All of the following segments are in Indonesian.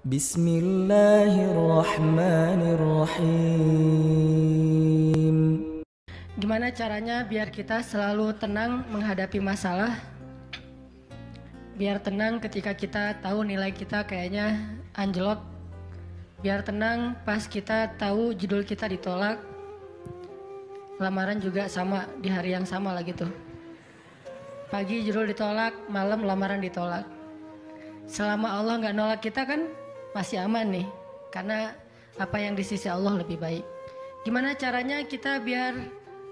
Bismillahirrahmanirrahim. Gimana caranya biar kita selalu tenang menghadapi masalah? Biar tenang ketika kita tahu nilai kita kayaknya anjlok. Biar tenang pas kita tahu judul kita ditolak. Lamaran juga sama, di hari yang sama lagi tuh. Pagi judul ditolak, malam lamaran ditolak. Selama Allah nggak nolak kita kan masih aman nih. Karena apa yang di sisi Allah lebih baik. Gimana caranya kita biar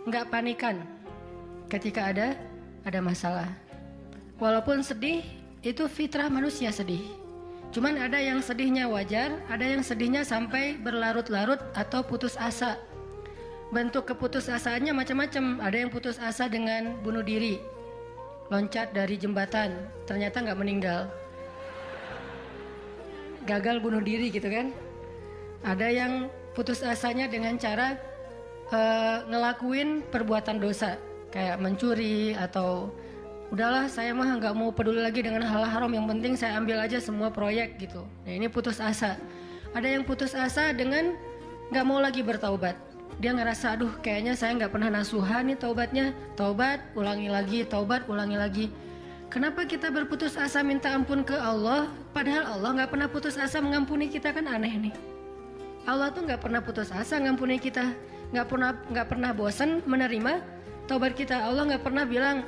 nggak panikan ketika ada masalah? Walaupun sedih, itu fitrah manusia sedih. Cuman ada yang sedihnya wajar, ada yang sedihnya sampai berlarut-larut atau putus asa. Bentuk keputusasaannya macam-macam. Ada yang putus asa dengan bunuh diri, loncat dari jembatan, ternyata nggak meninggal, gagal bunuh diri gitu kan. Ada yang putus asanya dengan cara ngelakuin perbuatan dosa, kayak mencuri atau udahlah saya mah nggak mau peduli lagi dengan hal haram, yang penting saya ambil aja semua proyek gitu. Nah ini putus asa. Ada yang putus asa dengan nggak mau lagi bertaubat. Dia ngerasa aduh kayaknya saya nggak pernah nasuhan nih taubatnya. Taubat ulangi lagi, taubat ulangi lagi. Kenapa kita berputus asa minta ampun ke Allah, padahal Allah nggak pernah putus asa mengampuni kita? Kan aneh nih. Allah tuh nggak pernah putus asa mengampuni kita, nggak pernah bosan menerima taubat kita. Allah nggak pernah bilang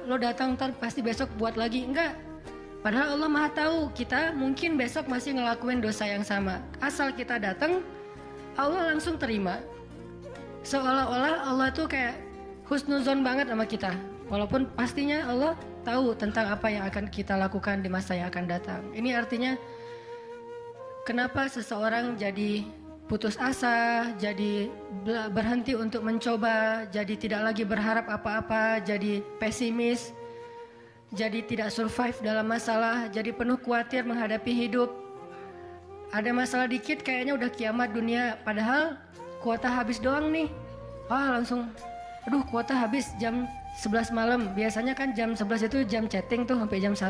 lo datang ntar pasti besok buat lagi, enggak. Padahal Allah maha tahu kita mungkin besok masih ngelakuin dosa yang sama. Asal kita datang, Allah langsung terima. Seolah-olah Allah tuh kayak husnuzon banget sama kita. Walaupun pastinya Allah tahu tentang apa yang akan kita lakukan di masa yang akan datang. Ini artinya kenapa seseorang jadi putus asa, jadi berhenti untuk mencoba, jadi tidak lagi berharap apa-apa, jadi pesimis, jadi tidak survive dalam masalah, jadi penuh khawatir menghadapi hidup. Ada masalah dikit kayaknya udah kiamat dunia, padahal kuota habis doang nih. Langsung aduh kuota habis jam 11 malam. Biasanya kan jam 11 itu jam chatting tuh sampai jam 1.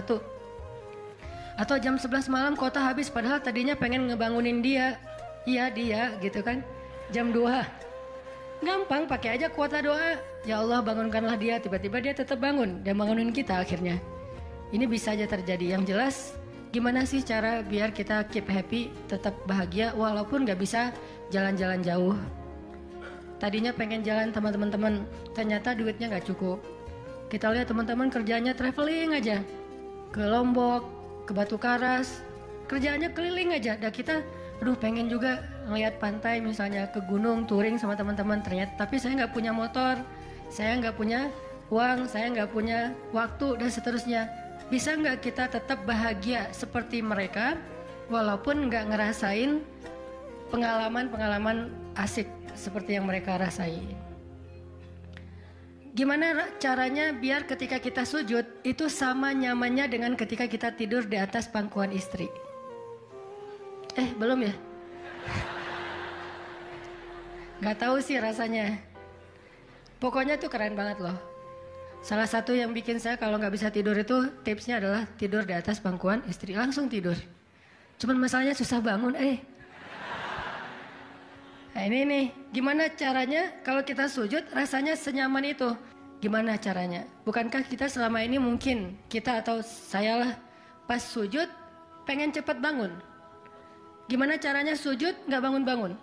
Atau jam 11 malam kuota habis, padahal tadinya pengen ngebangunin dia. Iya dia gitu kan. Jam 2. Gampang, pakai aja kuota doa. Ya Allah bangunkanlah dia, tiba-tiba dia tetap bangun dan bangunin kita akhirnya. Ini bisa aja terjadi. Yang jelas gimana sih cara biar kita keep happy, tetap bahagia walaupun gak bisa jalan-jalan jauh. Tadinya pengen jalan sama teman-teman, ternyata duitnya gak cukup. Kita lihat teman-teman kerjanya traveling aja, ke Lombok, ke Batu Karas, kerjaannya keliling aja. Dan kita aduh pengen juga ngeliat pantai misalnya, ke gunung touring sama teman-teman, ternyata tapi saya nggak punya motor, saya nggak punya uang, saya nggak punya waktu dan seterusnya. Bisa nggak kita tetap bahagia seperti mereka walaupun nggak ngerasain pengalaman-pengalaman asik seperti yang mereka rasain? Gimana caranya biar ketika kita sujud itu sama nyamannya dengan ketika kita tidur di atas pangkuan istri? Belum ya? Gak tahu sih rasanya. Pokoknya tuh keren banget loh. Salah satu yang bikin saya kalau gak bisa tidur itu tipsnya adalah tidur di atas pangkuan istri. Langsung tidur. Cuman masalahnya susah bangun. Nah ini nih, gimana caranya kalau kita sujud rasanya senyaman itu? Gimana caranya? Bukankah kita selama ini mungkin, kita atau saya lah, pas sujud pengen cepat bangun. Gimana caranya sujud gak bangun-bangun?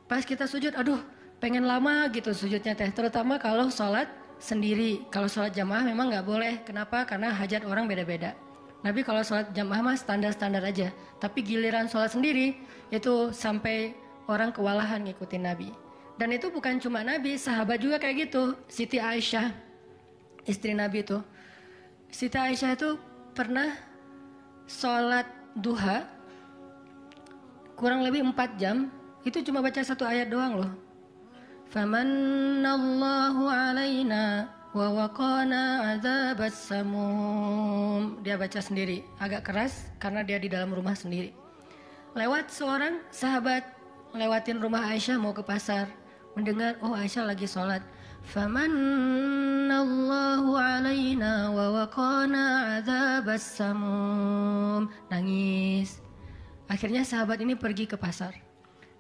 Pas kita sujud, aduh pengen lama gitu sujudnya teh. Terutama kalau sholat sendiri. Kalau sholat jamaah memang gak boleh. Kenapa? Karena hajat orang beda-beda. Tapi kalau sholat jamaah mah standar-standar aja. Tapi giliran sholat sendiri, itu sampai orang kewalahan ngikutin Nabi. Dan itu bukan cuma Nabi, sahabat juga kayak gitu. Siti Aisyah, istri Nabi itu. Siti Aisyah itu pernah sholat duha kurang lebih 4 jam. Itu cuma baca 1 ayat doang loh. Famanallahu alaina wa waqana adzabas samum. Dia baca sendiri, agak keras karena dia di dalam rumah sendiri. Lewat seorang sahabat lewatin rumah Aisyah mau ke pasar, mendengar Aisyah lagi sholat. Famanallahu alaina wa waqana adzabas samum. Nangis. Akhirnya sahabat ini pergi ke pasar.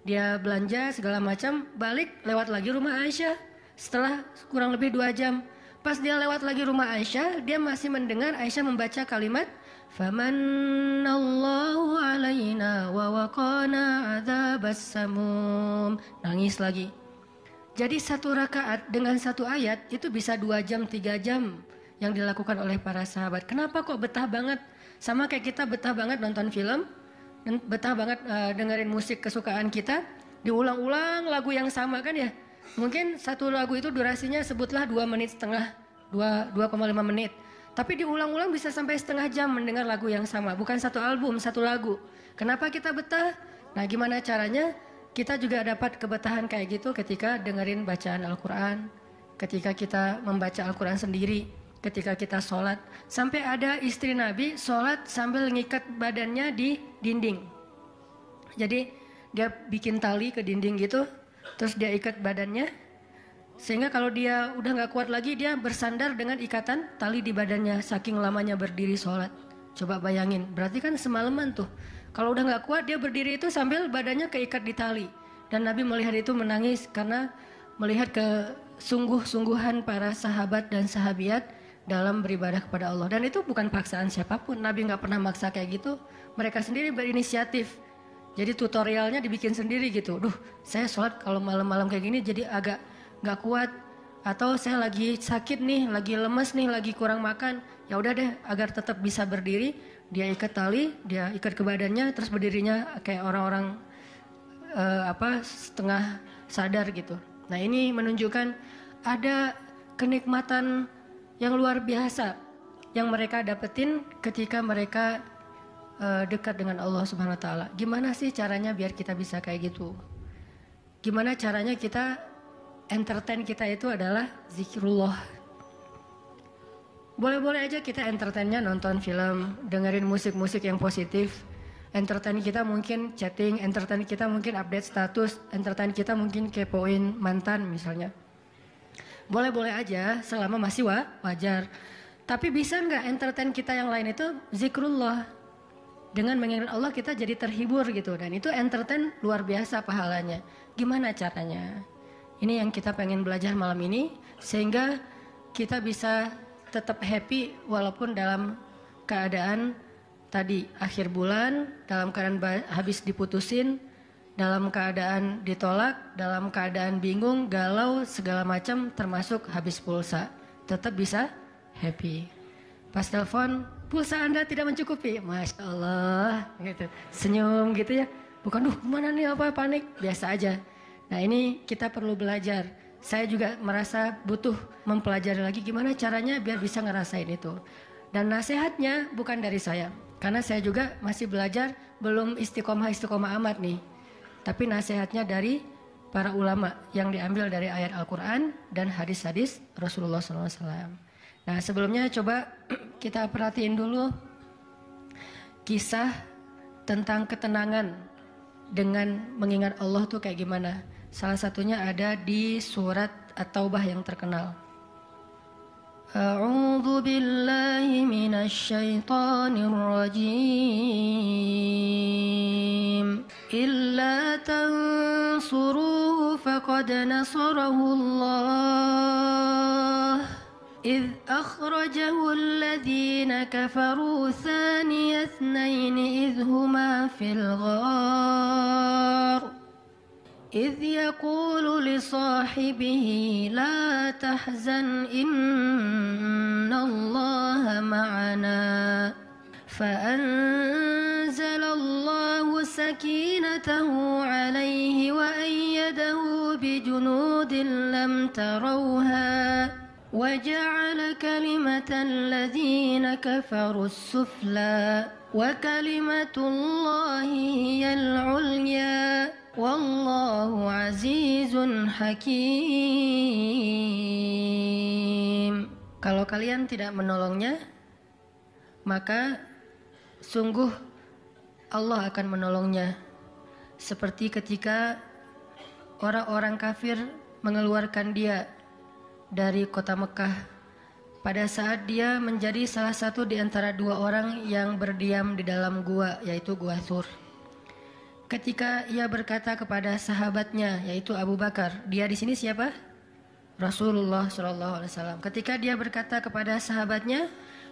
Dia belanja segala macam, balik lewat lagi rumah Aisyah. Setelah kurang lebih 2 jam, pas dia lewat lagi rumah Aisyah, dia masih mendengar Aisyah membaca kalimat Famanallahu alaina wa waqana adzabas samum. Nangis lagi. Jadi 1 rakaat dengan 1 ayat itu bisa 2 jam, 3 jam yang dilakukan oleh para sahabat. Kenapa kok betah banget? Sama kayak kita betah banget nonton film, betah banget dengerin musik kesukaan kita, diulang-ulang lagu yang sama kan ya. Mungkin 1 lagu itu durasinya sebutlah 2,5 menit, 2,5 menit. Tapi diulang-ulang bisa sampai setengah jam mendengar lagu yang sama. Bukan 1 album, 1 lagu. Kenapa kita betah? Nah, gimana caranya? Kita juga dapat kebetahan kayak gitu ketika dengerin bacaan Al-Quran, ketika kita membaca Al-Quran sendiri, ketika kita sholat. Sampai ada istri Nabi sholat sambil ngikat badannya di dinding. Jadi dia bikin tali ke dinding gitu, terus dia ikat badannya, sehingga kalau dia udah gak kuat lagi, dia bersandar dengan ikatan tali di badannya, saking lamanya berdiri sholat. Coba bayangin, berarti kan semalaman tuh. Kalau udah gak kuat, dia berdiri itu sambil badannya keikat di tali. Dan Nabi melihat itu menangis karena melihat kesungguh-sungguhan para sahabat dan sahabiat dalam beribadah kepada Allah. Dan itu bukan paksaan siapapun. Nabi gak pernah maksa kayak gitu. Mereka sendiri berinisiatif. Jadi tutorialnya dibikin sendiri gitu. Duh, saya sholat kalau malam-malam kayak gini jadi agak gak kuat. Atau saya lagi sakit nih, lagi lemes nih, lagi kurang makan. Ya udah deh, agar tetap bisa berdiri, dia ikat tali, dia ikat ke badannya, terus berdirinya kayak orang-orang setengah sadar gitu. Nah, ini menunjukkan ada kenikmatan yang luar biasa yang mereka dapetin ketika mereka dekat dengan Allah Subhanahu wa taala. Gimana sih caranya biar kita bisa kayak gitu? Gimana caranya kita entertain kita itu adalah zikrullah. Boleh-boleh aja kita entertainnya nonton film, dengerin musik-musik yang positif. Entertain kita mungkin chatting, entertain kita mungkin update status, entertain kita mungkin kepoin mantan misalnya. Boleh-boleh aja selama masih wajar. Tapi bisa nggak entertain kita yang lain itu zikrullah? Dengan mengingat Allah kita jadi terhibur gitu. Dan itu entertain luar biasa pahalanya. Gimana caranya? Ini yang kita pengen belajar malam ini, sehingga kita bisa tetap happy walaupun dalam keadaan tadi akhir bulan, dalam keadaan habis diputusin, dalam keadaan ditolak, dalam keadaan bingung, galau, segala macam termasuk habis pulsa. Tetap bisa happy. Pas telepon, pulsa Anda tidak mencukupi. Masya Allah, gitu. Senyum gitu ya. Bukan, mana nih apa panik, biasa aja. Nah, ini kita perlu belajar. Saya juga merasa butuh mempelajari lagi gimana caranya biar bisa ngerasain itu. Dan nasihatnya bukan dari saya, karena saya juga masih belajar, belum istiqomah amat nih. Tapi nasihatnya dari para ulama yang diambil dari ayat Al-Quran dan hadis-hadis Rasulullah SAW. Nah, sebelumnya coba kita perhatiin dulu kisah tentang ketenangan dengan mengingat Allah tuh kayak gimana. Salah satunya ada di surat At-Taubah yang terkenal. A'udzu billahi minasy syaithanir rajim. Illa tansuruhu faqad nasarahu Allah. إذ أخرجه الذين كفروا ثاني اثنين إذ هما في الغار إذ يقول لصاحبه لا تحزن إن الله معنا فأنزل الله سكينته عليه وأيده بجنود لم تروها وجعل كلمة الذين كفروا السفلى وكلمة الله هي العليا والله عزيز حكيم. Kalau kalian tidak menolongnya, maka sungguh Allah akan menolongnya. Seperti ketika orang-orang kafir mengeluarkan dia dari kota Mekah pada saat dia menjadi salah satu di antara 2 orang yang berdiam di dalam gua, yaitu Gua Thur. ketika ia berkata kepada sahabatnya yaitu Abu Bakar. Dia di sini siapa? Rasulullah SAW. Ketika dia berkata kepada sahabatnya,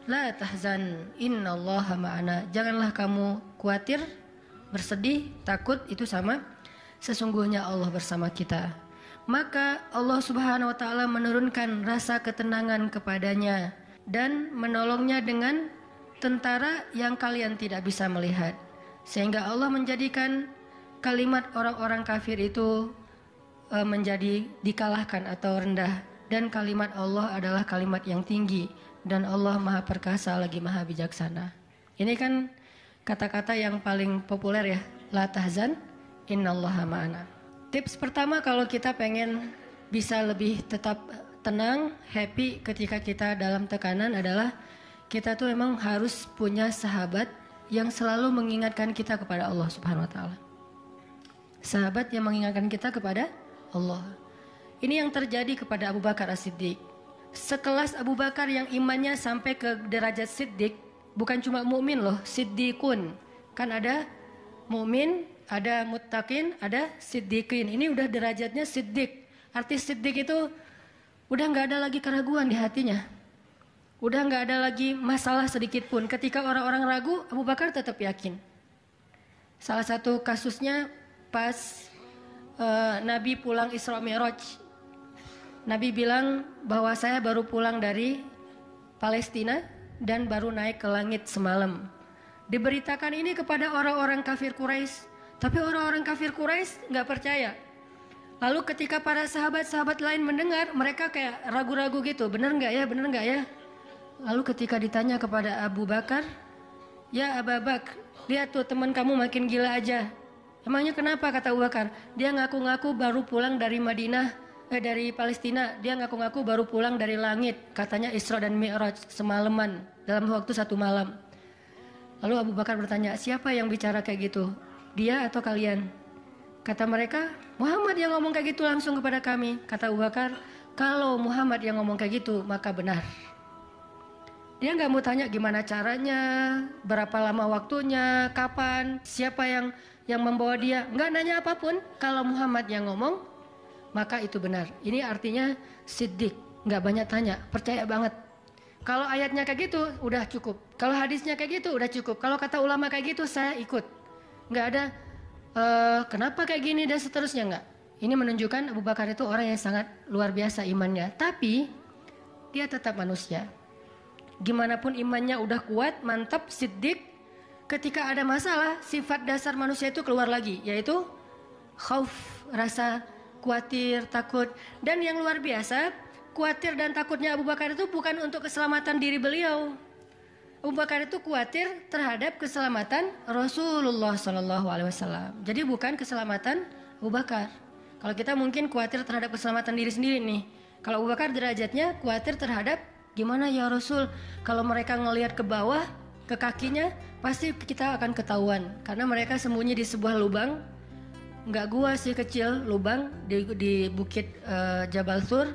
la tahzan, innallaha ma'ana. Janganlah kamu khawatir, bersedih, takut, itu sama. Sesungguhnya Allah bersama kita. Maka Allah Subhanahu wa taala menurunkan rasa ketenangan kepadanya dan menolongnya dengan tentara yang kalian tidak bisa melihat. Sehingga Allah menjadikan kalimat orang-orang kafir itu menjadi dikalahkan atau rendah. Dan kalimat Allah adalah kalimat yang tinggi. Dan Allah maha perkasa lagi maha bijaksana. Ini kan kata-kata yang paling populer ya. La tahzan, innallaha ma'ana. Tips pertama kalau kita pengen bisa lebih tetap tenang, happy ketika kita dalam tekanan adalah kita tuh memang harus punya sahabat yang selalu mengingatkan kita kepada Allah Subhanahu wa taala. Sahabat yang mengingatkan kita kepada Allah. Ini yang terjadi kepada Abu Bakar As-Siddiq. Sekelas Abu Bakar yang imannya sampai ke derajat Siddiq, bukan cuma mukmin loh, Siddiqun. Kan ada mukmin, ada muttaqin, ada siddiqin. Ini udah derajatnya Siddiq. Arti Siddiq itu udah nggak ada lagi keraguan di hatinya. Udah nggak ada lagi masalah sedikit pun. Ketika orang-orang ragu, Abu Bakar tetap yakin. Salah satu kasusnya pas Nabi pulang Isra Mi'raj. Nabi bilang bahwa saya baru pulang dari Palestina dan baru naik ke langit semalam. Diberitakan ini kepada orang-orang kafir Quraisy, tapi orang-orang kafir Quraisy nggak percaya. Lalu ketika para sahabat-sahabat lain mendengar, mereka kayak ragu-ragu gitu, bener nggak ya, bener nggak ya? Lalu ketika ditanya kepada Abu Bakar, ya Abu Bakar, lihat tuh teman kamu makin gila aja. Emangnya kenapa, kata Abu Bakar? Dia ngaku-ngaku baru pulang dari dari Palestina. Dia ngaku-ngaku baru pulang dari langit. Katanya Isra dan Mi'raj semalaman, dalam waktu 1 malam. Lalu Abu Bakar bertanya, siapa yang bicara kayak gitu? Dia atau kalian? Kata mereka, Muhammad yang ngomong kayak gitu langsung kepada kami. Kata Abu Bakar, kalau Muhammad yang ngomong kayak gitu, maka benar. Dia nggak mau tanya gimana caranya, berapa lama waktunya, kapan, siapa yang membawa dia. Nggak nanya apapun. Kalau Muhammad yang ngomong, maka itu benar. Ini artinya siddiq, nggak banyak tanya, percaya banget. Kalau ayatnya kayak gitu, udah cukup. Kalau hadisnya kayak gitu, udah cukup. Kalau kata ulama kayak gitu, saya ikut. Nggak ada kenapa kayak gini dan seterusnya, nggak. Ini menunjukkan Abu Bakar itu orang yang sangat luar biasa imannya. Tapi dia tetap manusia. Gimana pun imannya udah kuat, mantap, siddiq, ketika ada masalah, sifat dasar manusia itu keluar lagi, yaitu khauf, rasa khawatir, takut. Dan yang luar biasa, khawatir dan takutnya Abu Bakar itu bukan untuk keselamatan diri beliau. Abu Bakar itu khawatir terhadap keselamatan Rasulullah SAW. Jadi bukan keselamatan Abu Bakar. Kalau kita mungkin khawatir terhadap keselamatan diri sendiri nih. Kalau Abu Bakar derajatnya khawatir terhadap gimana ya Rasul, kalau mereka ngelihat ke bawah, ke kakinya, pasti kita akan ketahuan. Karena mereka sembunyi di sebuah lubang, nggak gua sih, kecil, lubang di bukit Jabal Thur.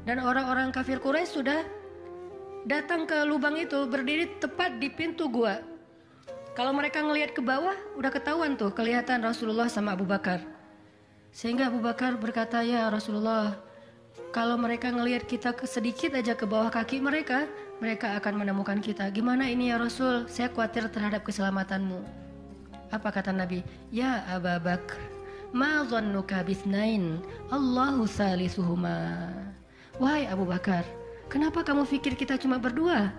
Dan orang-orang kafir Quraisy sudah datang ke lubang itu, berdiri tepat di pintu gua. Kalau mereka ngelihat ke bawah, udah ketahuan tuh, kelihatan Rasulullah sama Abu Bakar. Sehingga Abu Bakar berkata, ya Rasulullah, kalau mereka ngelihat kita sedikit aja ke bawah kaki mereka, mereka akan menemukan kita. Gimana ini ya Rasul? Saya khawatir terhadap keselamatanmu. Apa kata Nabi? Ya Abu Bakar, ma dhannuka bitsnain, Allahu salisuhuma. Wahai Abu Bakar, kenapa kamu pikir kita cuma berdua?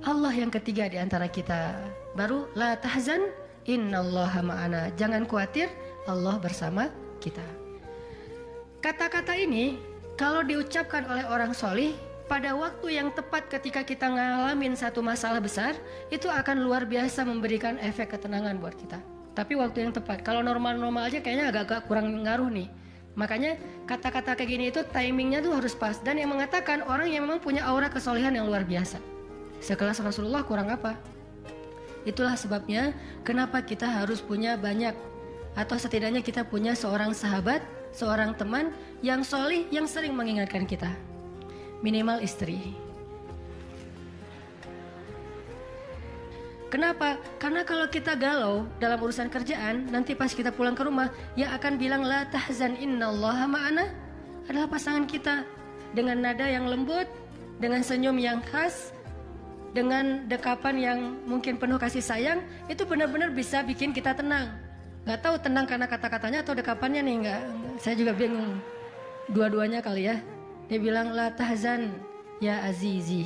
Allah yang ketiga di antara kita. Baru la tahzan, innallaha ma'ana. Jangan khawatir, Allah bersama kita. Kata-kata ini kalau diucapkan oleh orang solih pada waktu yang tepat ketika kita ngalamin satu masalah besar, itu akan luar biasa memberikan efek ketenangan buat kita. Tapi waktu yang tepat. Kalau normal-normal aja kayaknya agak-agak kurang ngaruh nih. Makanya kata-kata kayak gini itu timingnya tuh harus pas. Dan yang mengatakan orang yang memang punya aura kesolehan yang luar biasa. Sekelas Rasulullah kurang apa? Itulah sebabnya kenapa kita harus punya banyak, atau setidaknya kita punya seorang sahabat, seorang teman yang solih, yang sering mengingatkan kita. Minimal istri. Kenapa? Karena kalau kita galau dalam urusan kerjaan, nanti pas kita pulang ke rumah, yang akan bilang la tahzan innallaha ma'ana adalah pasangan kita, dengan nada yang lembut, dengan senyum yang khas, dengan dekapan yang mungkin penuh kasih sayang. Itu benar-benar bisa bikin kita tenang. Gak tahu tenang karena kata-katanya atau dekapannya nih, nggak. Saya juga bingung. Dua-duanya kali ya. Dia bilang la tahzan ya azizi.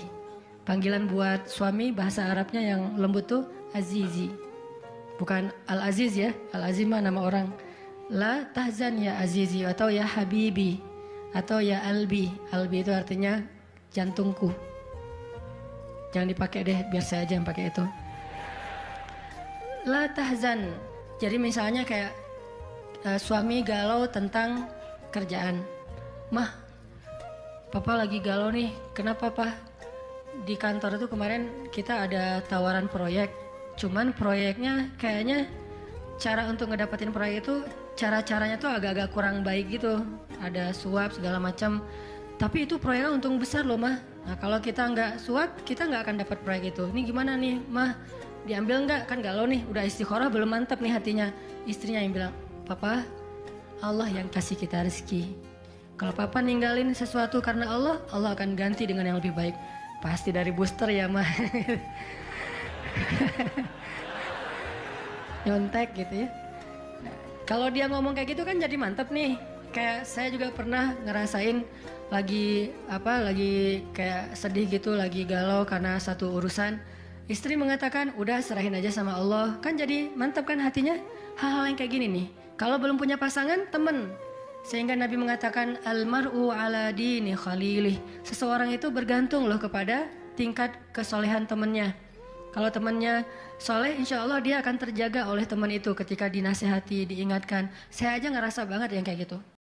Panggilan buat suami bahasa Arabnya yang lembut tuh azizi. Bukan al-aziz ya. Al-aziz mah nama orang. La tahzan ya azizi atau ya habibi atau ya albi. Albi itu artinya jantungku. Jangan dipakai deh, biar saya aja yang pakai itu. La tahzan. Jadi misalnya kayak suami galau tentang kerjaan. Mah, papa lagi galau nih. Kenapa, Pak? Di kantor itu kemarin kita ada tawaran proyek, cuman proyeknya kayaknya cara untuk ngedapetin proyek itu cara-caranya tuh agak-agak kurang baik gitu, ada suap segala macam, tapi itu proyeknya untung besar loh mah. Nah kalau kita nggak suap kita nggak akan dapat proyek itu. Ini gimana nih mah, diambil nggak? Kan galau nih, udah istikharah belum mantap nih hatinya. Istrinya yang bilang, papa, Allah yang kasih kita rezeki. Kalau papa ninggalin sesuatu karena Allah, Allah akan ganti dengan yang lebih baik. Pasti dari booster ya mah. Nyontek gitu ya. Nah, kalau dia ngomong kayak gitu kan jadi mantep nih. Kayak saya juga pernah ngerasain lagi kayak sedih gitu, lagi galau karena satu urusan. Istri mengatakan udah serahin aja sama Allah. Kan jadi mantep kan hatinya. Hal-hal yang kayak gini nih. Kalau belum punya pasangan, temen. Sehingga Nabi mengatakan almar'u ala dini khalilih. Seseorang itu bergantung loh kepada tingkat kesolehan temannya. Kalau temannya soleh, insya Allah dia akan terjaga oleh teman itu ketika dinasihati, diingatkan. Saya aja ngerasa banget yang kayak gitu.